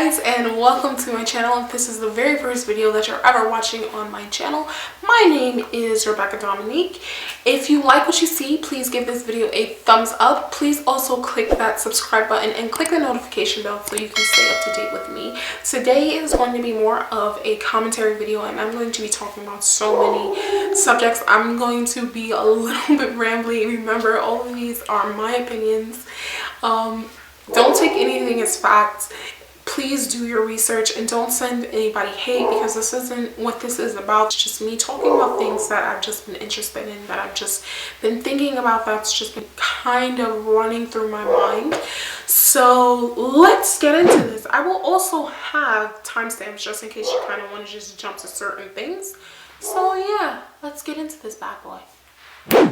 guys, and welcome to my channel. If this is the very first video that you're ever watching on my channel, my name is Dominique. If you like what you see, please give this video a thumbs up. Please also click that subscribe button and click the notification bell so you can stay up to date with me. Today is going to be more of a commentary video, and I'm going to be talking about so many subjects. I'm going to be a little bit rambly. Remember, all of these are my opinions. Don't take anything as facts. Please do your research and don't send anybody hate, because this isn't what this is about. It's just me talking about things that I've just been interested in, that I've just been thinking about, that's just been kind of running through my mind. So let's get into this. I will also have timestamps just in case you kind of want to just jump to certain things. So yeah, let's get into this bad boy.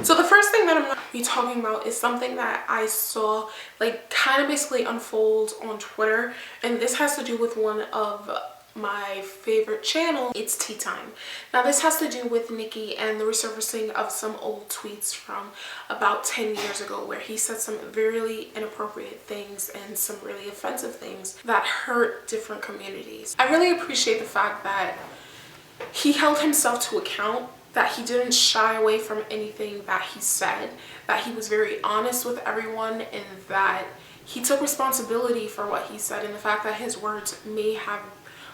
So the first thing that I'm going to be talking about is something that I saw like kind of basically unfold on Twitter, and this has to do with one of my favorite channels. It's Tea Time. Now this has to do with Nicky and the resurfacing of some old tweets from about 10 years ago, where he said some really inappropriate things and some really offensive things that hurt different communities. I really appreciate the fact that he held himself to account, that he didn't shy away from anything that he said, that he was very honest with everyone, and that he took responsibility for what he said and the fact that his words may have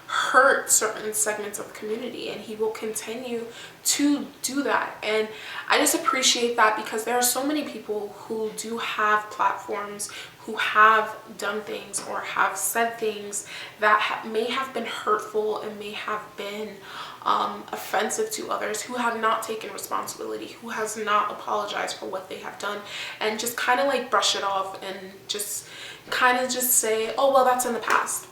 hurt certain segments of the community, and he will continue to do that. And I just appreciate that, because there are so many people who do have platforms, who have done things or have said things that may have been hurtful and may have been offensive to others, who have not taken responsibility, who has not apologized for what they have done, and just kind of like brush it off and just kind of just say, oh well, that's in the past.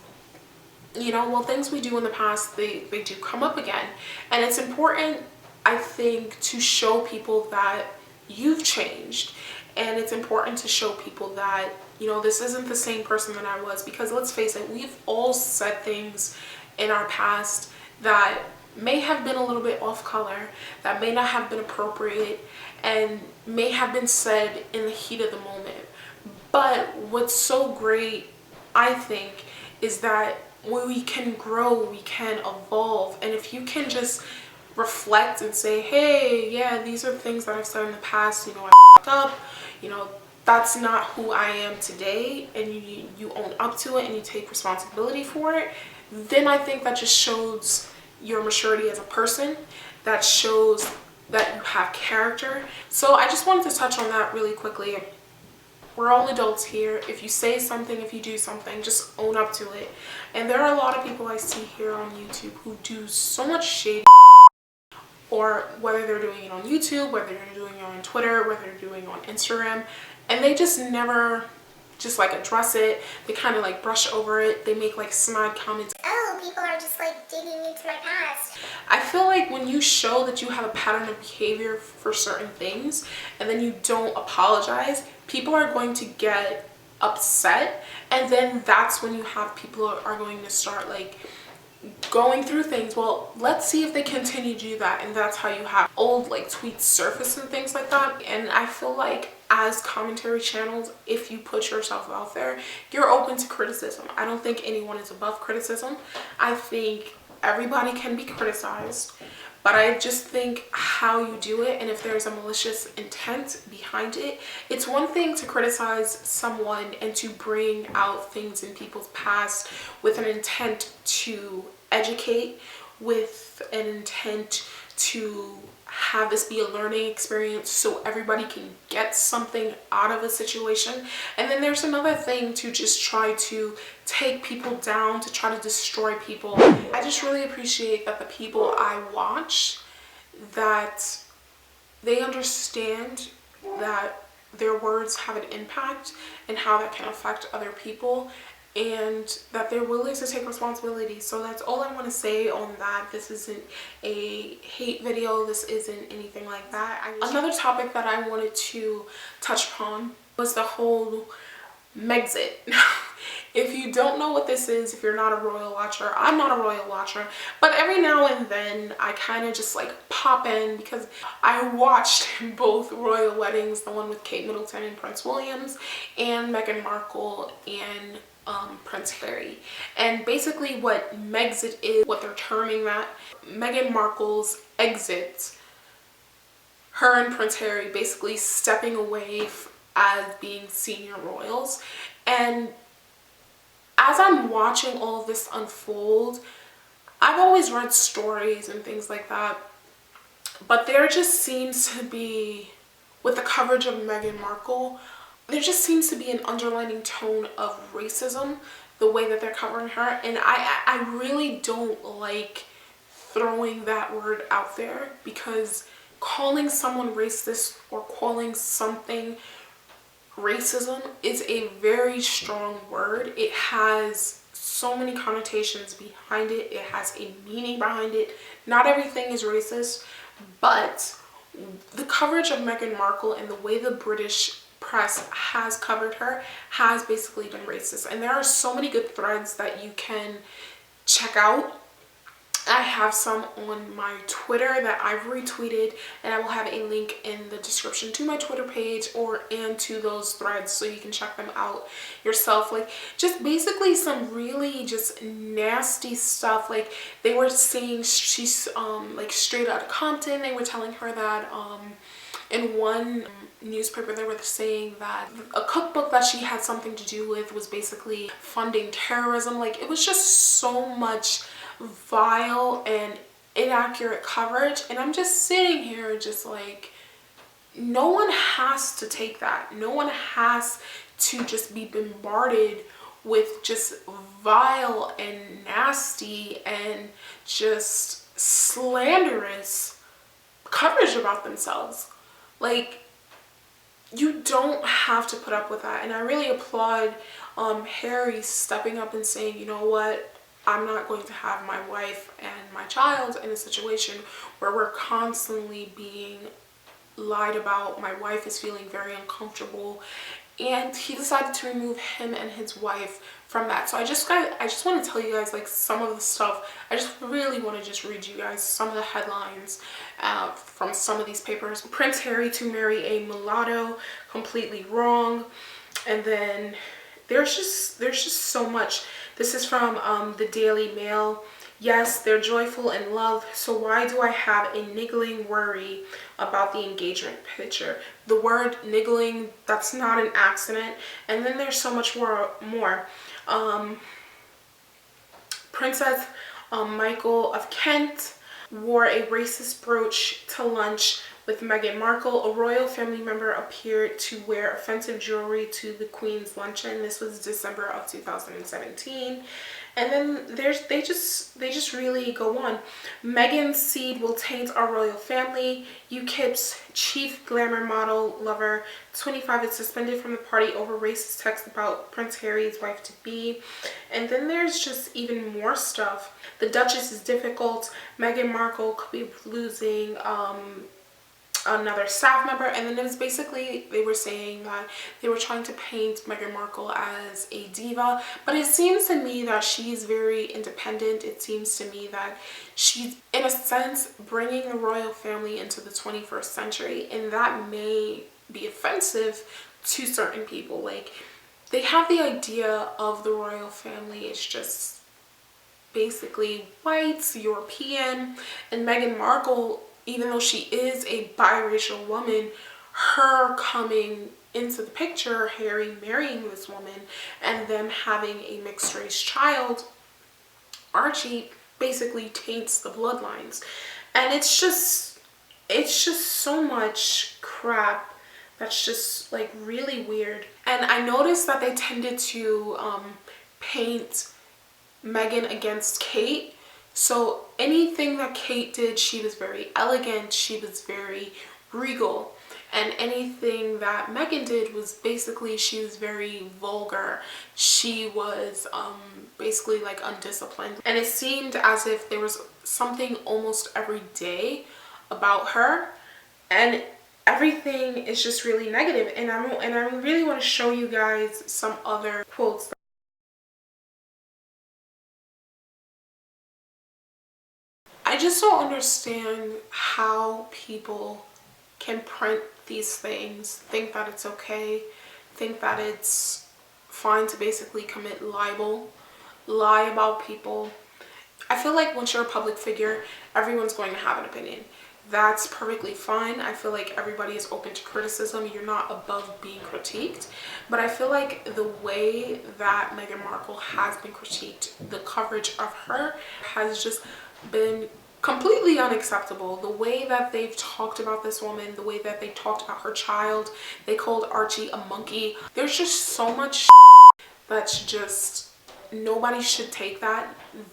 You know, well, things we do in the past, they do come up again. And it's important, I think, to show people that you've changed, and it's important to show people that, you know, this isn't the same person that I was, because let's face it, we've all said things in our past that may have been a little bit off color, that may not have been appropriate, and may have been said in the heat of the moment. But what's so great, I think, is that when we can grow, we can evolve. And if you can just reflect and say, hey, yeah, these are things that I've said in the past, you know, I f***ed up, you know, that's not who I am today, and you own up to it and you take responsibility for it, then I think that just shows your maturity as a person. That shows that you have character. So I just wanted to touch on that really quickly. We're all adults here. If you say something, if you do something, just own up to it. And there are a lot of people I see here on YouTube who do so much shady, or whether they're doing it on YouTube, whether they're doing it on Twitter, whether they're doing it on Instagram, and they just never just like address it. They kind of like brush over it. They make like snide comments. Oh, people are just like digging into my past. I feel like when you show that you have a pattern of behavior for certain things and then you don't apologize, people are going to get upset, and then that's when you have people are going to start like going through things. Well, let's see if they continue to do that, and that's how you have old like tweets surface and things like that. And I feel like as commentary channels, if you put yourself out there, you're open to criticism. I don't think anyone is above criticism. I think everybody can be criticized, but I just think how you do it, and if there's a malicious intent behind it. It's one thing to criticize someone and to bring out things in people's past with an intent to educate, with an intent to have this be a learning experience so everybody can get something out of a situation. And then there's another thing to just try to take people down, to try to destroy people. I just really appreciate that the people I watch, that they understand that their words have an impact and how that can affect other people, and that they're willing to take responsibility. So that's all I want to say on that. This isn't a hate video. This isn't anything like that. Another topic that I wanted to touch upon was the whole Megxit. If you don't know what this is, if you're not a royal watcher, I'm not a royal watcher, but every now and then I kind of just like pop in, because I watched both royal weddings, the one with Kate Middleton and Prince Williams, and Meghan Markle and Prince Harry. And basically what Megxit is, what they're terming that, Meghan Markle's exit, her and Prince Harry basically stepping away as being senior royals. And as I'm watching all of this unfold, I've always read stories and things like that, but there just seems to be, with the coverage of Meghan Markle, there just seems to be an underlining tone of racism, the way that they're covering her. And I really don't like throwing that word out there, because calling someone racist or calling something racism is a very strong word. It has so many connotations behind it. It has a meaning behind it. Not everything is racist, but the coverage of Meghan Markle and the way the British press has covered her has basically been racist. And there are so many good threads that you can check out. I have some on my Twitter that I've retweeted, and I will have a link in the description to my Twitter page and to those threads, so you can check them out yourself. Like, just basically some really just nasty stuff. Like, they were saying she's like straight out of Compton. They were telling her that in one newspaper they were saying that a cookbook that she had something to do with was basically funding terrorism. Like, it was just so much vile and inaccurate coverage, and I'm just sitting here just like, no one has to take that. No one has to just be bombarded with just vile and nasty and just slanderous coverage about themselves. Like, you don't have to put up with that. And I really applaud Harry stepping up and saying, you know what, I'm not going to have my wife and my child in a situation where we're constantly being lied about. My wife is feeling very uncomfortable, and he decided to remove him and his wife from that. So I just want to tell you guys like some of the stuff. I just really want to just read you guys some of the headlines from some of these papers. Prince Harry to marry a mulatto, completely wrong. And then there's just so much. This is from the Daily Mail. Yes, they're joyful in love, so why do I have a niggling worry about the engagement picture? The word niggling, that's not an accident. And then there's so much more. Princess Michael of Kent wore a racist brooch to lunch with Meghan Markle. A royal family member appeared to wear offensive jewelry to the Queen's luncheon. This was December of 2017. And then they just really go on. Meghan's seed will taint our royal family. UKIP's chief glamour model lover 25 is suspended from the party over racist text about Prince Harry's wife-to-be. And then there's just even more stuff. The Duchess is difficult. Meghan Markle could be losing another staff member. And then it was basically, they were saying that they were trying to paint Meghan Markle as a diva, but it seems to me that she's very independent. It seems to me that she's, in a sense, bringing the royal family into the 21st century, and that may be offensive to certain people. Like, they have the idea of the royal family is just basically whites, European, and Meghan Markle, even though she is a biracial woman, her coming into the picture, Harry marrying this woman, and them having a mixed race child, Archie, basically taints the bloodlines. And it's just so much crap that's just like really weird. And I noticed that they tended to paint Meghan against Kate. So anything that Kate did, she was very elegant, she was very regal. And anything that Meghan did was basically, she was very vulgar. She was basically like undisciplined. And it seemed as if there was something almost every day about her. And everything is just really negative. And I really want to show you guys some other quotes. I just don't understand how people can print these things, think that it's okay, think that it's fine to basically commit libel, lie about people. I feel like once you're a public figure, everyone's going to have an opinion. That's perfectly fine. I feel like everybody is open to criticism. You're not above being critiqued. But I feel like the way that Meghan Markle has been critiqued, the coverage of her has just been completely unacceptable. The way that they've talked about this woman, the way that they talked about her child, they called Archie a monkey. There's just so much that's just, nobody should take that.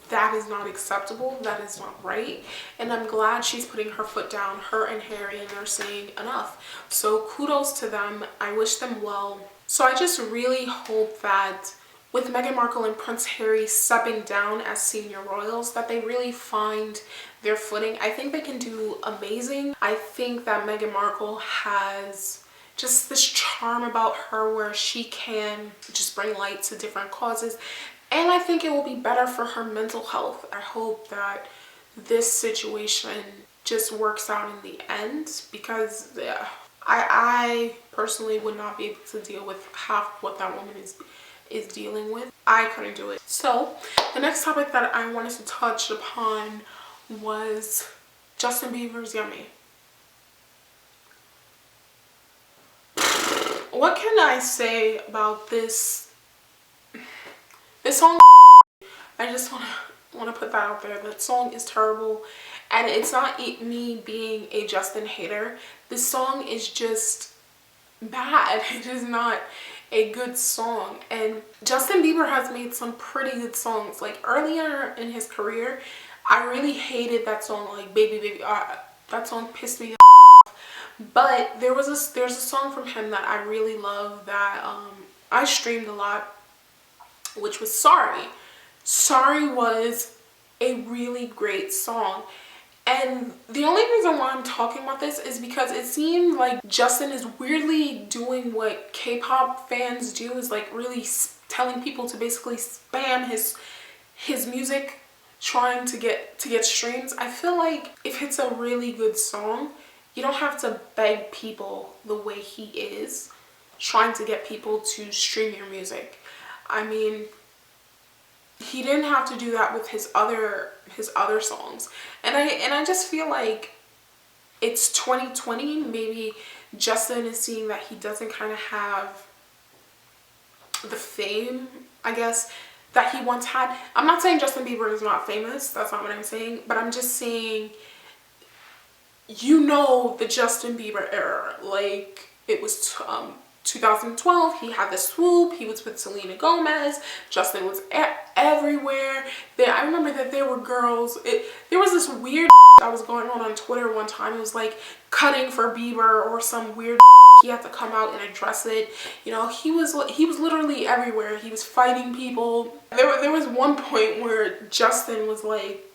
That is not acceptable. That is not right. And I'm glad she's putting her foot down, her and Harry, and they're saying enough. So kudos to them. I wish them well. So I just really hope that with Meghan Markle and Prince Harry stepping down as senior royals, that they really find their footing. I think they can do amazing. I think that Meghan Markle has just this charm about her where she can just bring light to different causes. And I think it will be better for her mental health. I hope that this situation just works out in the end, because I personally would not be able to deal with half what that woman is dealing with. I couldn't do it. So the next topic that I wanted to touch upon was Justin Bieber's Yummy. What can I say about this song? I just want to put that out there. That song is terrible, and it's not me being a Justin hater. This song is just bad. It is not a good song. And Justin Bieber has made some pretty good songs. Like earlier in his career, I really hated that song, like Baby Baby. That song pissed me off. But there's a song from him that I really love that I streamed a lot, which was Sorry. Sorry was a really great song. And the only reason why I'm talking about this is because it seemed like Justin is weirdly doing what K-pop fans do, is like really telling people to basically spam his music, trying to get streams. I feel like if it's a really good song, you don't have to beg people the way he is, trying to get people to stream your music. I mean, he didn't have to do that with his other songs. And I just feel like it's 2020. Maybe Justin is seeing that he doesn't kind of have the fame, I guess, that he once had. I'm not saying Justin Bieber is not famous. That's not what I'm saying. But I'm just saying, you know, the Justin Bieber era. Like, it was 2012, he had the swoop, he was with Selena Gomez, Justin was everywhere. I remember that there were girls, there was this weird that was going on Twitter one time. It was like cutting for Bieber or some weird he had to come out and address it. You know, he was literally everywhere. He was fighting people. There was one point where Justin was like,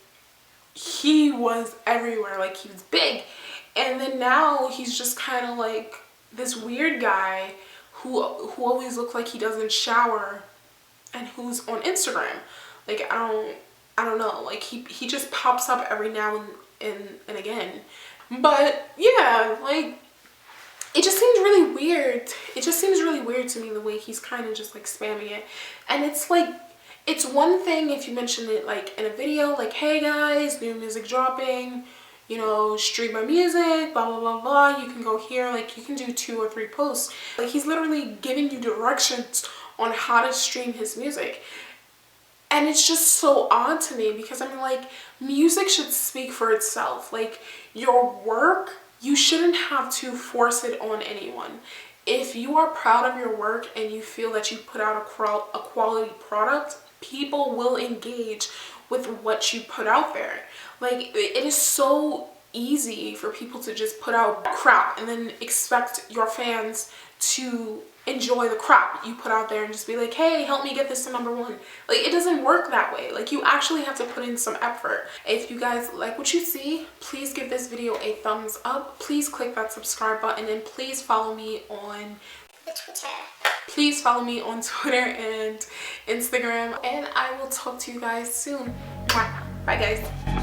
he was everywhere, like he was big. And then now he's just kind of like this weird guy who always looks like he doesn't shower and who's on Instagram. Like, I don't know, like he just pops up every now and again. But yeah, like, it just seems really weird. It just seems really weird to me the way he's kind of just like spamming it. And it's like, it's one thing if you mention it like in a video, like, hey guys, new music dropping, you know, stream my music, blah blah blah blah, you can go here, like you can do 2 or 3 posts. Like, he's literally giving you directions on how to stream his music. And it's just so odd to me, because I'm like, music should speak for itself. Like, your work, you shouldn't have to force it on anyone. If you are proud of your work and you feel that you put out a quality product, people will engage with what you put out there. Like, it is so easy for people to just put out crap and then expect your fans to enjoy the crap you put out there and just be like, hey, help me get this to #1. Like, it doesn't work that way. Like, you actually have to put in some effort. If you guys like what you see, please give this video a thumbs up. Please click that subscribe button, and please follow me on Twitter. Please follow me on Twitter and Instagram, and I will talk to you guys soon. Bye guys.